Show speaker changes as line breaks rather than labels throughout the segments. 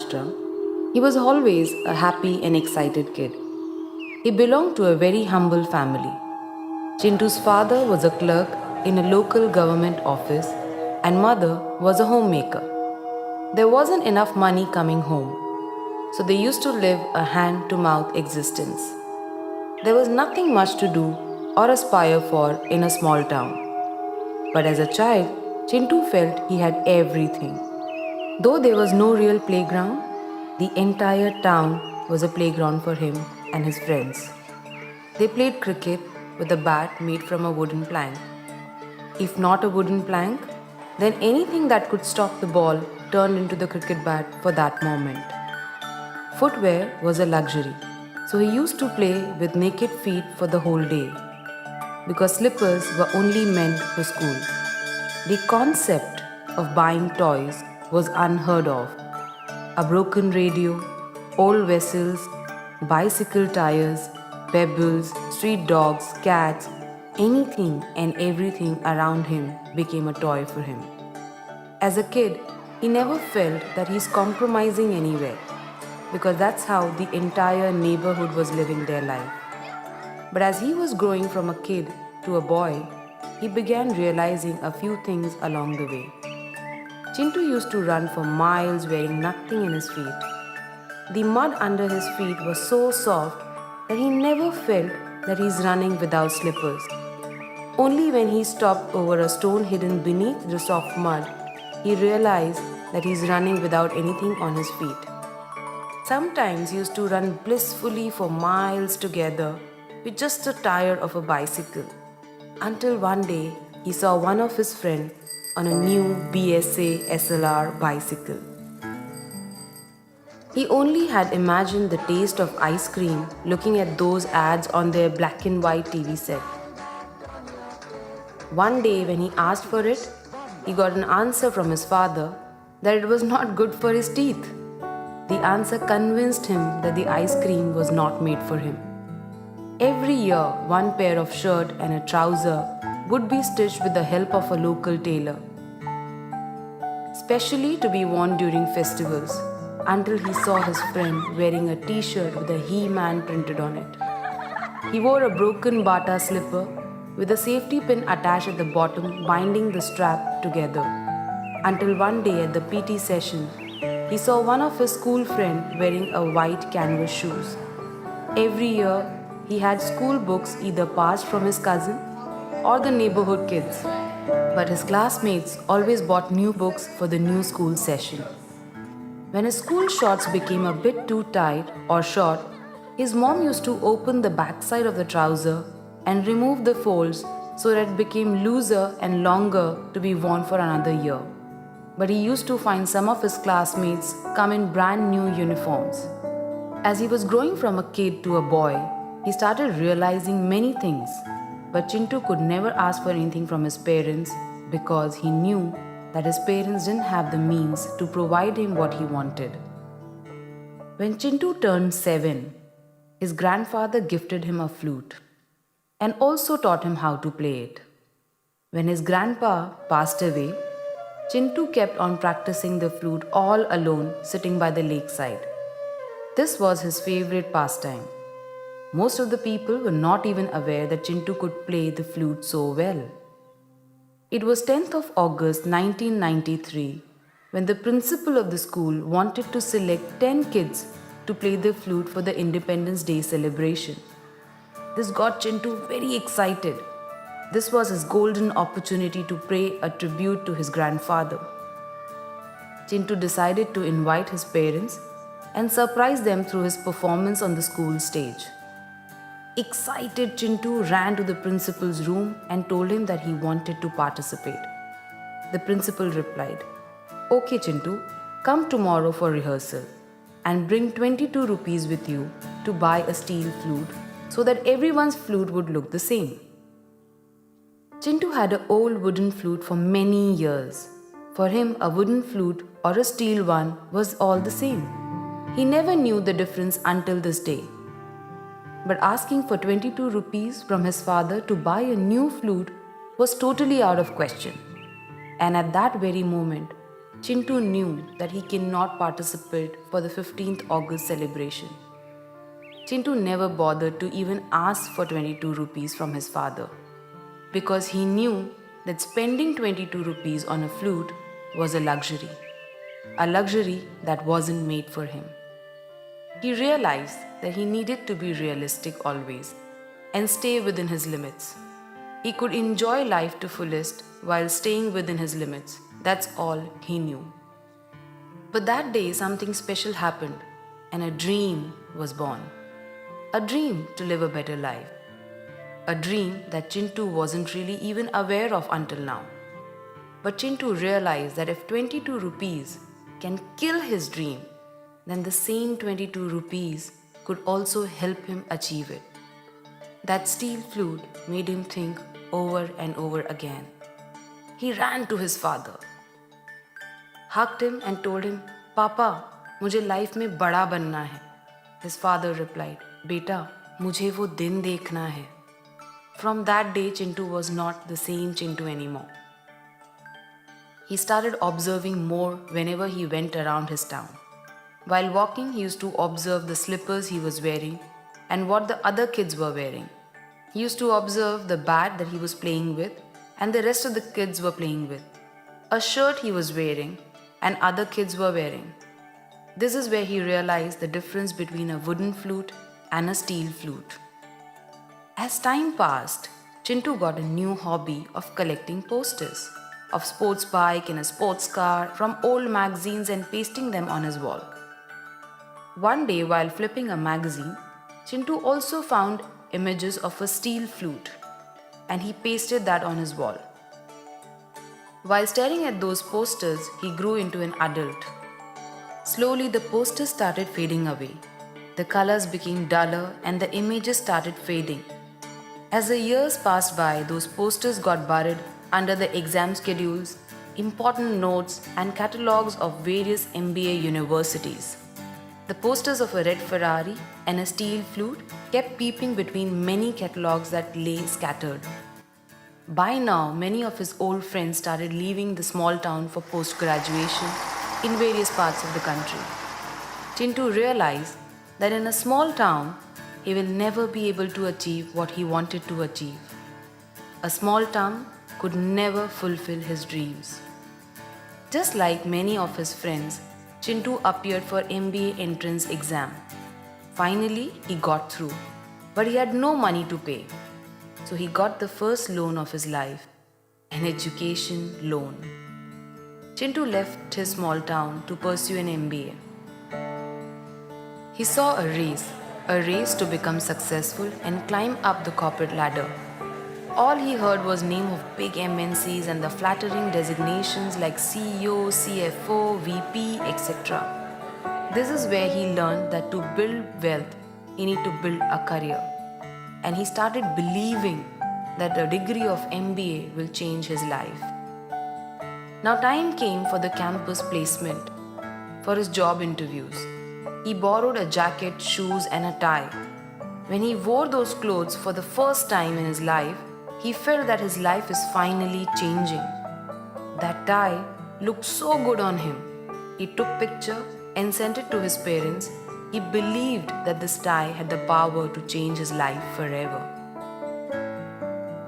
Maharashtra, he was always a happy and excited kid. He belonged to a very humble family. Chintu's father was a clerk in a local government office and mother was a homemaker. There wasn't enough money coming home, so they used to live a hand to mouth existence. There was nothing much to do or aspire for in a small town. But as a child, Chintu felt he had everything. Though there was no real playground, the entire town was a playground for him and his friends. They played cricket with a bat made from a wooden plank. If not a wooden plank, then anything that could stop the ball turned into the cricket bat for that moment. Footwear was a luxury, so he used to play with naked feet for the whole day because slippers were only meant for school. The concept of buying toys was unheard of. A broken radio, old vessels, bicycle tires, pebbles, street dogs, cats, anything and everything around him became a toy for him. As a kid, he never felt that he's compromising anywhere because that's how the entire neighborhood was living their life. But as he was growing from a kid to a boy, he began realizing a few things along the way. Chintu used to run for miles wearing nothing in his feet. The mud under his feet was so soft that he never felt that he's running without slippers. Only when he stopped over a stone hidden beneath the soft mud, he realized that he's running without anything on his feet. Sometimes he used to run blissfully for miles together with just a tire of a bicycle. Until one day he saw one of his friends on a new BSA SLR bicycle. He only had imagined the taste of ice cream looking at those ads on their black and white TV set. One day, when he asked for it, he got an answer from his father that it was not good for his teeth. The answer convinced him that the ice cream was not made for him. Every year, one pair of shirt and a trouser would be stitched with the help of a local tailor, specially to be worn during festivals, until he saw his friend wearing a t-shirt with a He-Man printed on it. He wore a broken Bata slipper with a safety pin attached at the bottom binding the strap together, until one day at the PT session, he saw one of his school friends wearing a white canvas shoes. Every year, he had school books either passed from his cousin or the neighborhood kids, but his classmates always bought new books for the new school session. When his school shorts became a bit too tight or short, his mom used to open the backside of the trouser and remove the folds so that it became looser and longer to be worn for another year. But he used to find some of his classmates come in brand new uniforms. As he was growing from a kid to a boy, he started realizing many things. But Chintu could never ask for anything from his parents because he knew that his parents didn't have the means to provide him what he wanted. When Chintu turned 7, his grandfather gifted him a flute and also taught him how to play it. When his grandpa passed away, Chintu kept on practicing the flute all alone sitting by the lakeside. This was his favorite pastime. Most of the people were not even aware that Chintu could play the flute so well. It was 10th of August 1993 when the principal of the school wanted to select 10 kids to play the flute for the Independence Day celebration. This got Chintu very excited. This was his golden opportunity to pay a tribute to his grandfather. Chintu decided to invite his parents and surprise them through his performance on the school stage. Excited, Chintu ran to the principal's room and told him that he wanted to participate. The principal replied, "Okay, Chintu, come tomorrow for rehearsal and bring 22 rupees with you to buy a steel flute so that everyone's flute would look the same." Chintu had an old wooden flute for many years. For him, a wooden flute or a steel one was all the same. He never knew the difference until this day. But asking for 22 rupees from his father to buy a new flute was totally out of question. And at that very moment, Chintu knew that he cannot participate for the 15th August celebration. Chintu never bothered to even ask for 22 rupees from his father because he knew that spending 22 rupees on a flute was a luxury that wasn't made for him. He realized that he needed to be realistic always and stay within his limits. He could enjoy life to fullest while staying within his limits. That's all he knew. But that day something special happened and a dream was born. A dream to live a better life. A dream that Chintu wasn't really even aware of until now. But Chintu realized that if 22 rupees can kill his dream, then the same 22 rupees could also help him achieve it. That steel flute made him think over and over again. He ran to his father, hugged him and told him, "Papa, मुझे life में बड़ा बनना है." His father replied, "बेटा, मुझे वो दिन देखना है." From that day, Chintu was not the same Chintu anymore. He started observing more whenever he went around his town. While walking, he used to observe the slippers he was wearing and what the other kids were wearing. He used to observe the bat that he was playing with and the rest of the kids were playing with, a shirt he was wearing and other kids were wearing. This is where he realized the difference between a wooden flute and a steel flute. As time passed, Chintu got a new hobby of collecting posters of sports bike and a sports car from old magazines and pasting them on his wall. One day while flipping a magazine, Chintu also found images of a steel flute and he pasted that on his wall. While staring at those posters, he grew into an adult. Slowly the posters started fading away. The colors became duller and the images started fading. As the years passed by, those posters got buried under the exam schedules, important notes, and catalogues of various MBA universities. The posters of a red Ferrari and a steel flute kept peeping between many catalogues that lay scattered. By now, many of his old friends started leaving the small town for post-graduation in various parts of the country. Chintu realized that in a small town, he will never be able to achieve what he wanted to achieve. A small town could never fulfill his dreams. Just like many of his friends, Chintu appeared for MBA entrance exam. Finally, he got through, but he had no money to pay. So he got the first loan of his life, an education loan. Chintu left his small town to pursue an MBA. He saw a race to become successful and climb up the corporate ladder. All he heard was name of big MNCs and the flattering designations like CEO, CFO, VP, etc. This is where he learned that to build wealth, you need to build a career. And he started believing that a degree of MBA will change his life. Now time came for the campus placement, for his job interviews. He borrowed a jacket, shoes and a tie. When he wore those clothes for the first time in his life, he felt that his life is finally changing. That tie looked so good on him. He took picture and sent it to his parents. He believed that this tie had the power to change his life forever.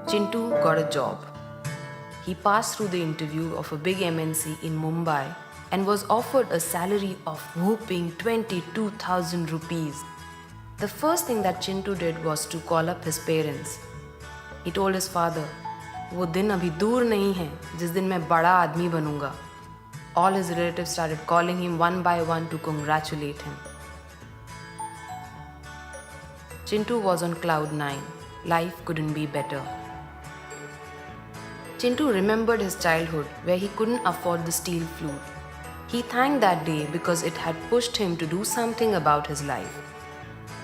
Chintu got a job. He passed through the interview of a big MNC in Mumbai and was offered a salary of whopping 22,000 rupees. The first thing that Chintu did was to call up his parents. He told his father, "वो दिन अभी दूर नहीं है जिस दिन मैं बड़ा आदमी बनूंगा." All his relatives started calling him one by one to congratulate him. Chintu was on cloud 9. Life couldn't be better. Chintu remembered his childhood where he couldn't afford the steel flute. He thanked that day because it had pushed him to do something about his life.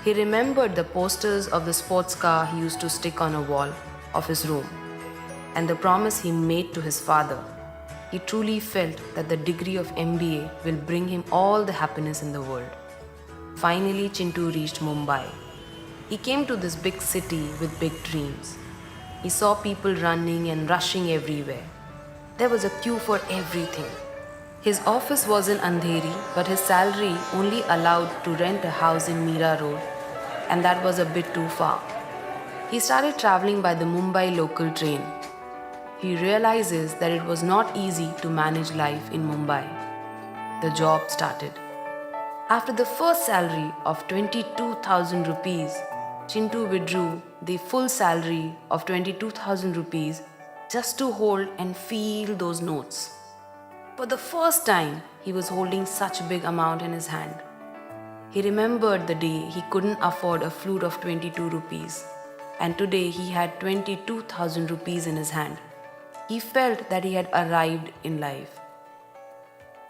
He remembered the posters of the sports car he used to stick on a wall of his room and the promise he made to his father. He truly felt that the degree of MBA will bring him all the happiness in the world. Finally, Chintu reached Mumbai. He came to this big city with big dreams. He saw people running and rushing everywhere. There was a queue for everything. His office was in Andheri, but his salary only allowed to rent a house in Mira Road, and that was a bit too far. He started traveling by the Mumbai local train. He realizes that it was not easy to manage life in Mumbai. The job started. After the first salary of 22,000 rupees, Chintu withdrew the full salary of 22,000 rupees just to hold and feel those notes. For the first time, he was holding such a big amount in his hand. He remembered the day he couldn't afford a flute of 22 rupees, and today he had 22,000 rupees in his hand. He felt that he had arrived in life.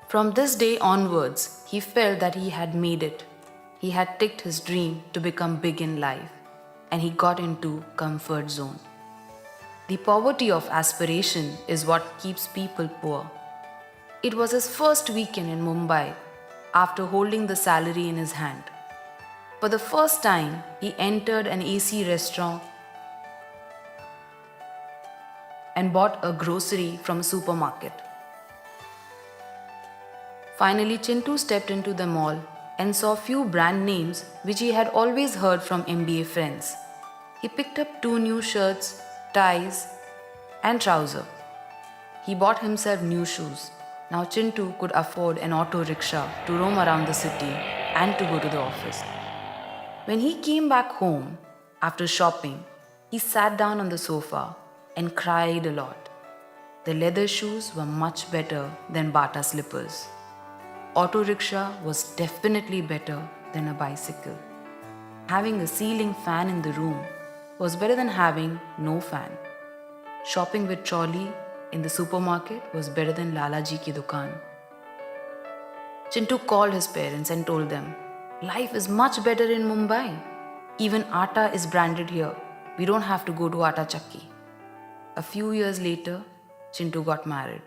From this day onwards, he felt that he had made it. He had ticked his dream to become big in life, and he got into comfort zone. The poverty of aspiration is what keeps people poor. It was his first weekend in Mumbai after holding the salary in his hand. For the first time, he entered an AC restaurant and bought a grocery from a supermarket. Finally, Chintu stepped into the mall and saw few brand names which he had always heard from MBA friends. He picked up 2 new shirts, ties, and trousers. He bought himself new shoes. Now Chintu could afford an auto rickshaw to roam around the city and to go to the office. When he came back home after shopping, he sat down on the sofa and cried a lot. The leather shoes were much better than Bata slippers. Auto rickshaw was definitely better than a bicycle. Having a ceiling fan in the room was better than having no fan. Shopping with trolley in the supermarket was better than Lalaji ki dukaan. Chintu called his parents and told them, "Life is much better in Mumbai. Even atta is branded here. We don't have to go to Atta Chakki." A few years later, Chintu got married.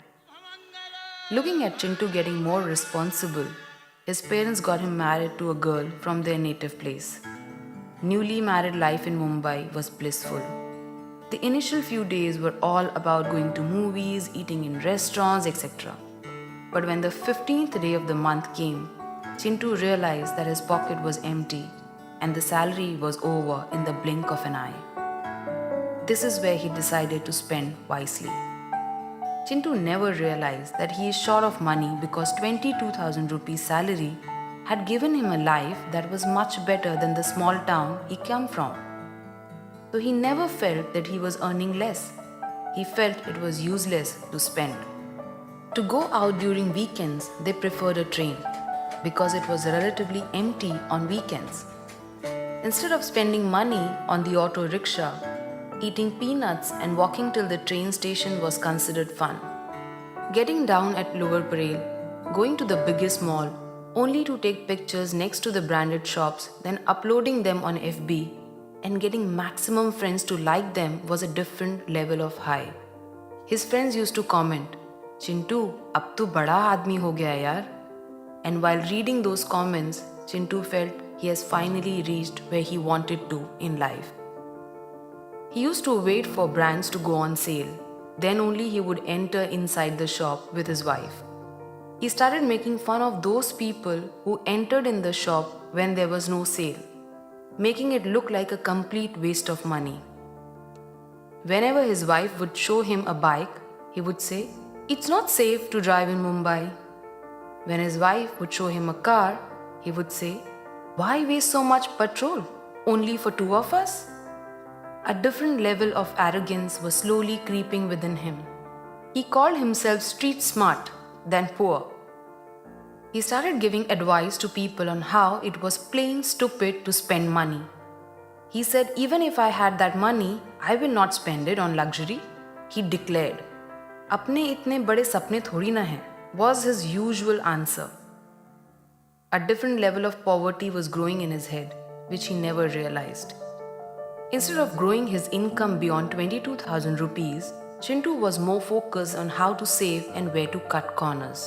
Looking at Chintu getting more responsible, his parents got him married to a girl from their native place. Newly married life in Mumbai was blissful. The initial few days were all about going to movies, eating in restaurants, etc. But when the 15th day of the month came, Chintu realized that his pocket was empty and the salary was over in the blink of an eye. This is where he decided to spend wisely. Chintu never realized that he is short of money because 22,000 rupees salary had given him a life that was much better than the small town he came from. So he never felt that he was earning less. He felt it was useless to spend. To go out during weekends, they preferred a train because it was relatively empty on weekends. Instead of spending money on the auto rickshaw, eating peanuts and walking till the train station was considered fun. Getting down at Lower Parel, going to the biggest mall, only to take pictures next to the branded shops, then uploading them on FB, and getting maximum friends to like them was a different level of high. His friends used to comment, "Chintu, ab to bada aadmi ho gaya yaar." And while reading those comments, Chintu felt he has finally reached where he wanted to in life. He used to wait for brands to go on sale. Then only he would enter inside the shop with his wife. He started making fun of those people who entered in the shop when there was no sale, making it look like a complete waste of money. Whenever his wife would show him a bike, he would say, "It's not safe to drive in Mumbai." When his wife would show him a car, he would say, "Why waste so much petrol? Only for 2 of us?" A different level of arrogance was slowly creeping within him. He called himself street smart than poor. He started giving advice to people on how it was plain stupid to spend money. He said, "Even if I had that money, I will not spend it on luxury," he declared. "Apne itne bade sapne thodi na hai," was his usual answer. A different level of poverty was growing in his head, which he never realized. Instead of growing his income beyond 22,000 rupees, Chintu was more focused on how to save and where to cut corners.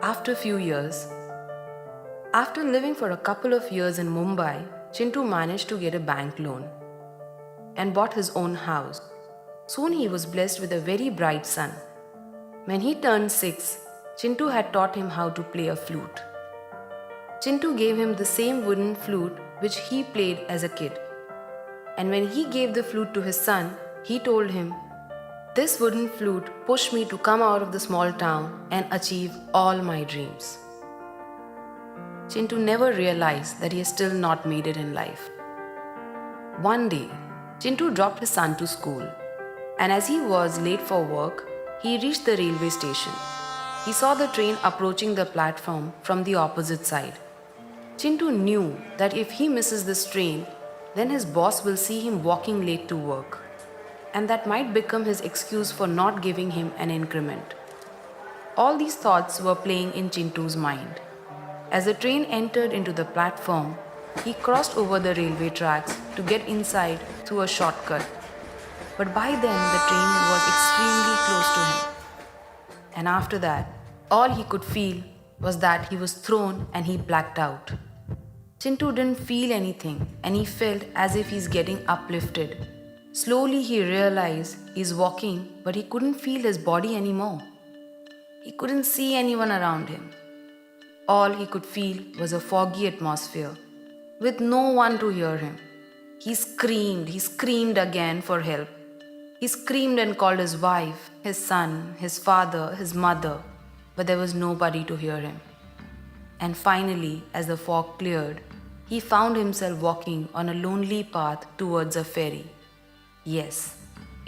After a few years, after living for a couple of years in Mumbai, Chintu managed to get a bank loan and bought his own house. Soon he was blessed with a very bright son. When he turned 6, Chintu had taught him how to play a flute. Chintu gave him the same wooden flute which he played as a kid. And when he gave the flute to his son, he told him, "This wooden flute pushed me to come out of the small town and achieve all my dreams." Chintu never realized that he has still not made it in life. One day, Chintu dropped his son to school, and as he was late for work, he reached the railway station. He saw the train approaching the platform from the opposite side. Chintu knew that if he misses this train, then his boss will see him walking late to work, and that might become his excuse for not giving him an increment. All these thoughts were playing in Chintu's mind. As the train entered into the platform, he crossed over the railway tracks to get inside through a shortcut. But by then, the train was extremely close to him. And after that, all he could feel was that he was thrown and he blacked out. Chintu didn't feel anything and he felt as if he's getting uplifted. Slowly he realized he's walking, but he couldn't feel his body anymore. He couldn't see anyone around him. All he could feel was a foggy atmosphere, with no one to hear him. He screamed again for help. He screamed and called his wife, his son, his father, his mother, but there was nobody to hear him. And finally, as the fog cleared, he found himself walking on a lonely path towards a ferry. Yes,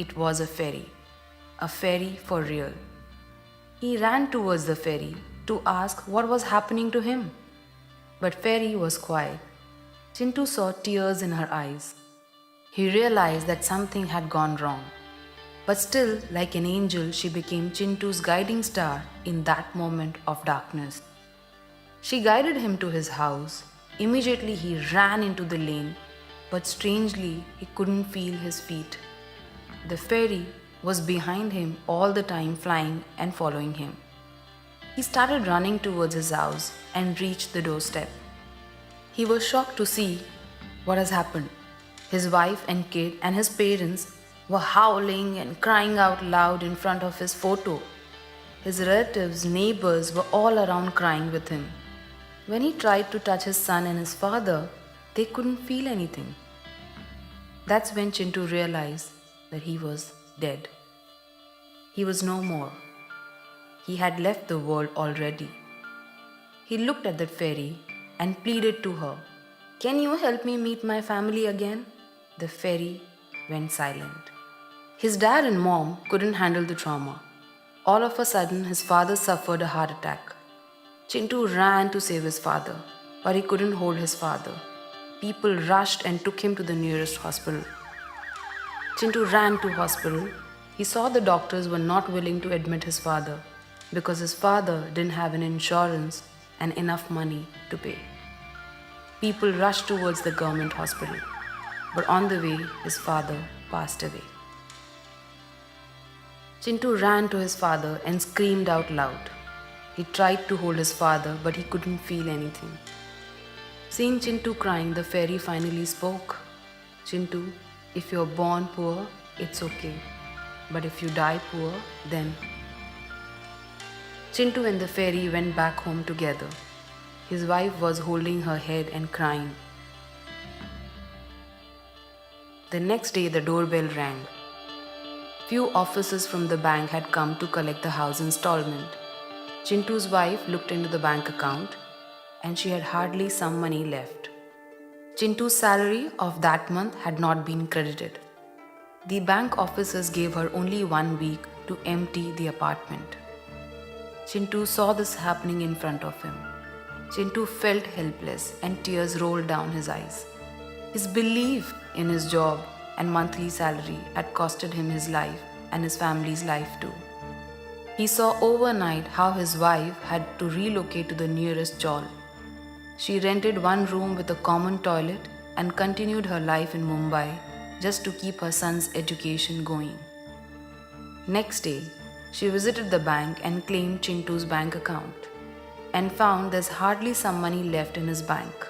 it was a ferry for real. He ran towards the ferry to ask what was happening to him. But Ferry was quiet. Chintu saw tears in her eyes. He realized that something had gone wrong. But still, like an angel, she became Chintu's guiding star in that moment of darkness. She guided him to his house. Immediately he ran into the lane, but strangely he couldn't feel his feet. The ferry was behind him all the time, flying and following him. He started running towards his house and reached the doorstep. He was shocked to see what has happened. His wife and kid and his parents were howling and crying out loud in front of his photo. His relatives, neighbors were all around crying with him. When he tried to touch his son and his father, they couldn't feel anything. That's when Chintu realized that he was dead. He was no more. He had left the world already. He looked at that fairy and pleaded to her, "Can you help me meet my family again?" The fairy went silent. His dad and mom couldn't handle the trauma. All of a sudden, his father suffered a heart attack. Chintu ran to save his father, but he couldn't hold his father. People rushed and took him to the nearest hospital. Chintu ran to hospital. He saw the doctors were not willing to admit his father because his father didn't have an insurance and enough money to pay. People rushed towards the government hospital, but on the way, his father passed away. Chintu ran to his father and screamed out loud. He tried to hold his father, but he couldn't feel anything. Seeing Chintu crying, the fairy finally spoke. "Chintu, if you're born poor, it's okay. But if you die poor, then..." Chintu and the fairy went back home together. His wife was holding her head and crying. The next day, the doorbell rang. Few officers from the bank had come to collect the house installment. Chintu's wife looked into the bank account and she had hardly some money left. Chintu's salary of that month had not been credited. The bank officers gave her only 1 week to empty the apartment. Chintu saw this happening in front of him. Chintu felt helpless and tears rolled down his eyes. His belief in his job and monthly salary had costed him his life and his family's life too. He saw overnight how his wife had to relocate to the nearest chawl. She rented one room with a common toilet and continued her life in Mumbai just to keep her son's education going. Next day, she visited the bank and claimed Chintu's bank account and found there's hardly some money left in his bank.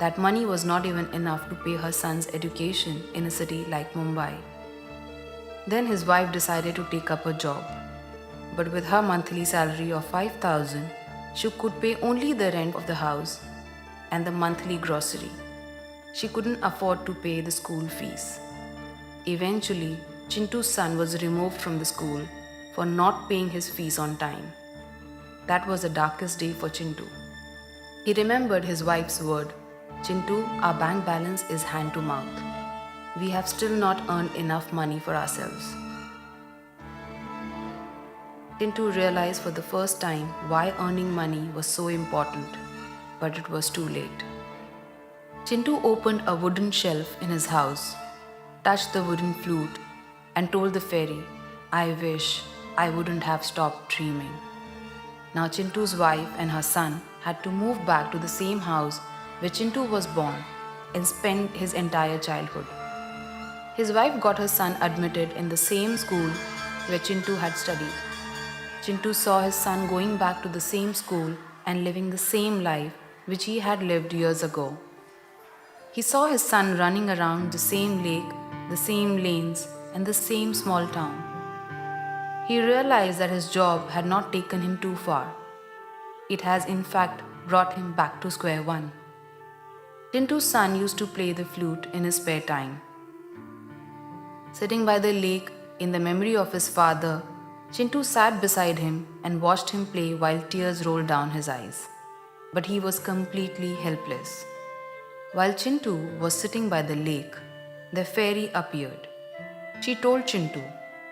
That money was not even enough to pay her son's education in a city like Mumbai. Then his wife decided to take up a job. but with her monthly salary of 5,000, she could pay only the rent of the house and the monthly grocery. She couldn't afford to pay the school fees. Eventually, Chintu's son was removed from the school for not paying his fees on time. That was the darkest day for Chintu. He remembered his wife's word, "Chintu, our bank balance is hand to mouth. We have still not earned enough money for ourselves." Chintu realized for the first time why earning money was so important, but it was too late. Chintu opened a wooden shelf in his house, touched the wooden flute, and told the fairy, "I wish I wouldn't have stopped dreaming." Now Chintu's wife and her son had to move back to the same house where Chintu was born and spend his entire childhood. His wife got her son admitted in the same school where Chintu had studied. Chintu saw his son going back to the same school and living the same life which he had lived years ago. He saw his son running around the same lake, the same lanes, and the same small town. He realized that his job had not taken him too far. It has in fact brought him back to square one. Chintu's son used to play the flute in his spare time. Sitting by the lake in the memory of his father, Chintu sat beside him and watched him play while tears rolled down his eyes. But he was completely helpless. While Chintu was sitting by the lake, the fairy appeared. She told Chintu,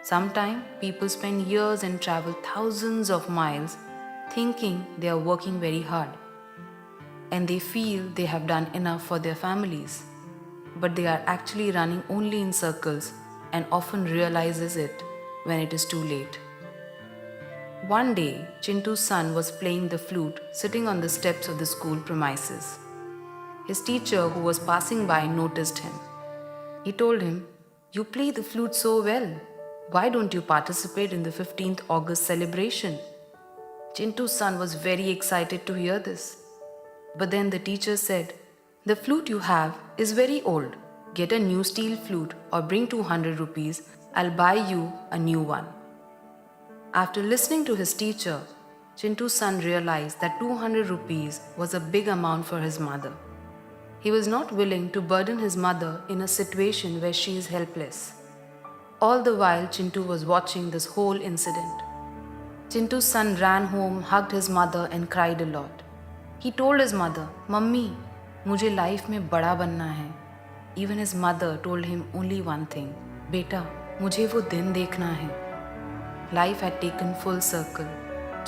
"Sometimes people spend years and travel thousands of miles thinking they are working very hard. And they feel they have done enough for their families. But they are actually running only in circles and often realizes it when it is too late." One day, Chintu's son was playing the flute sitting on the steps of the school premises. His teacher, who was passing by, noticed him. He told him, "You play the flute so well. Why don't you participate in the 15th August celebration?" Chintu's son was very excited to hear this. But then the teacher said, "The flute you have is very old. Get a new steel flute or bring 200 rupees. I'll buy you a new one." After listening to his teacher, Chintu's son realized that 200 rupees was a big amount for his mother. He was not willing to burden his mother in a situation where she is helpless. All the while, Chintu was watching this whole incident. Chintu's son ran home, hugged his mother and cried a lot. He told his mother, "Mummy, मुझे life में बड़ा बनना है." Even his mother told him only one thing, "बेटा, मुझे वो दिन देखना है." Life had taken full circle.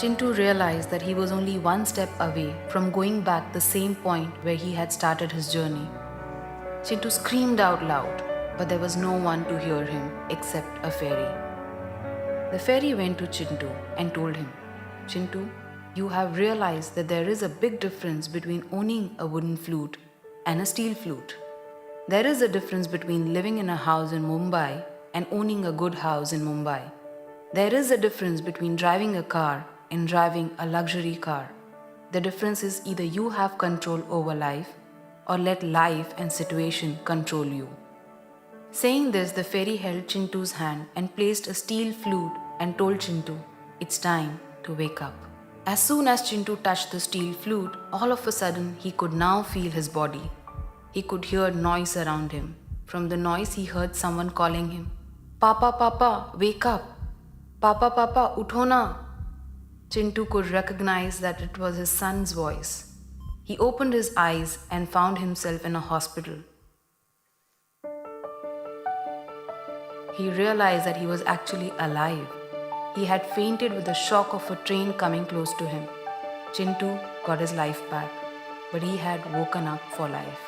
Chintu realized that he was only one step away from going back the same point where he had started his journey. Chintu screamed out loud, but there was no one to hear him except a fairy. The fairy went to Chintu and told him, "Chintu, you have realized that there is a big difference between owning a wooden flute and a steel flute. There is a difference between living in a house in Mumbai and owning a good house in Mumbai. There is a difference between driving a car and driving a luxury car. The difference is either you have control over life or let life and situation control you." Saying this, the fairy held Chintu's hand and placed a steel flute and told Chintu, "It's time to wake up." As soon as Chintu touched the steel flute, all of a sudden he could now feel his body. He could hear noise around him. From the noise, he heard someone calling him, "Papa, Papa, wake up. Papa, Papa, utho na." Chintu could recognize that it was his son's voice. He opened his eyes and found himself in a hospital. He realized that he was actually alive. He had fainted with the shock of a train coming close to him. Chintu got his life back, but he had woken up for life.